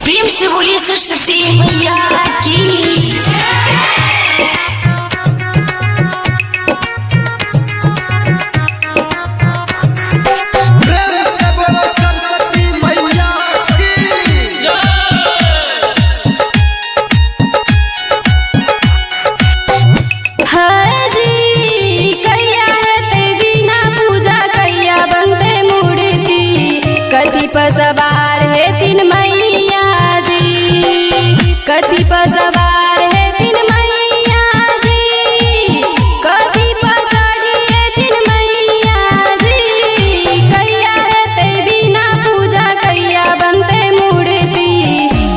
प्रेम से बोलिए सरस्वती मैया की। सवार है तीन मैया जी, कथी पर सवार है तीन मैया जी, कथी पर चढ़ी है तीन मैया जी। कैया है ते बिना पूजा कैया बनते मूर्ति,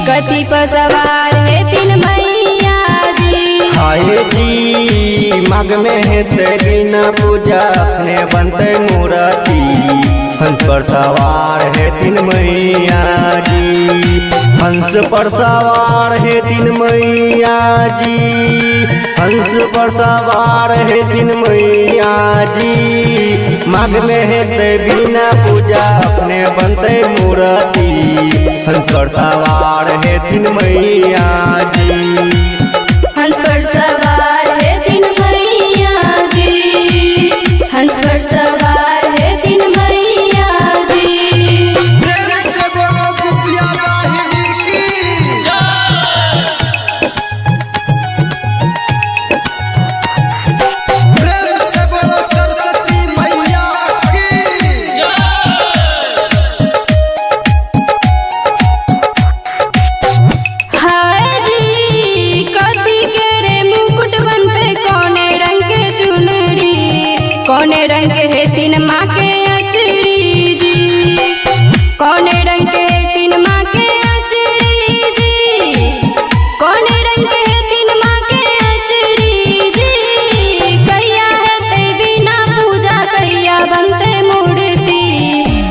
कथी पर सवार है तीन मैया जी। हाय जी मग में है ते बिना पूजा अपने बनते मूर्ति, हंस पर सवार है तीन मैया जी। हंस पर सवार है तीन मैया जी, हंस पर सवार है तीन मैया जी। मग में है ते बिना पूजा अपने बनते मूर्ति, हंस पर सवार है तीन मैया जी। हंस पर सवार है तीन मैया जी, हंस पर सवार है तीन मैया जी। कौने रंग है तीन माँ के अचरी जी, कौने रंग है तीन माँ के अचरी जी, कौने रंग है तीन माँ के अचरी जी। कैया है ते बिना पूजा कैया बनते मूर्ति,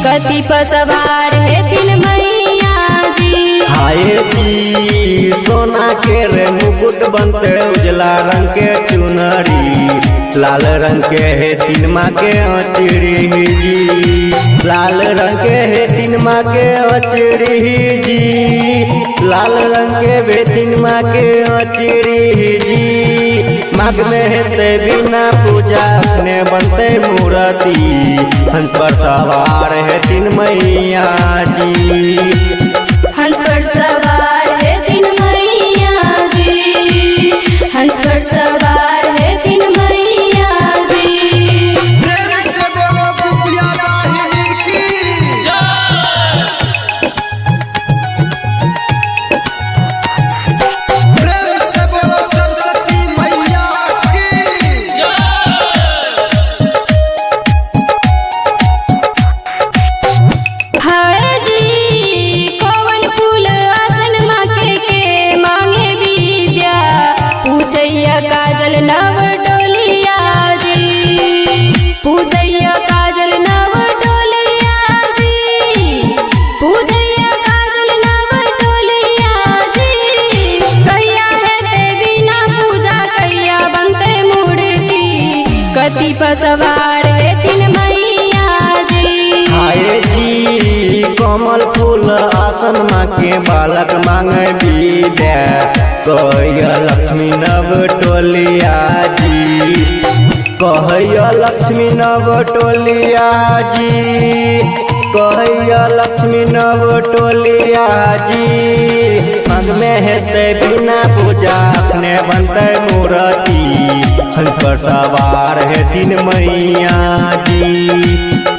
कथी पर सवार है तीन मैया जी। हाय जी सोना के रे मुकुट बनते उजला रंग के चुनरी, लाल रंग के है तीन माँ के अचरी जी, लाल रंग के है तीन माँ के अचरी जी, लाल रंग के है तीन माँ के अचरी जी। मग में है ते बिना पूजा अपने बनते मूर्ति, हंस पर सवार है तीन मैया जी। हंस पर सवार है तीन मैया जी, हंस पर सवार है तीन मैया जी। काजल नव डोलिया जी, पूजैया काजल नव डोलिया जी, पूजैया काजल नव डोलिया जी। कैया है ते बिना पूजा कैया बनते मूर्ति, कथी पर सवार है तीन मैया जी। हाय जी कमल फूल आसन माँ के बालक मांगे विद्या, कहैया लक्ष्मी नव टोलिया जी, कहैया लक्ष्मी नव टोलिया जी, कहैया लक्ष्मी नव टोलिया जी। मग में है ते बिना पूजा अपने बनते मूर्ति, हंस पर सवार है तीन मैया जी।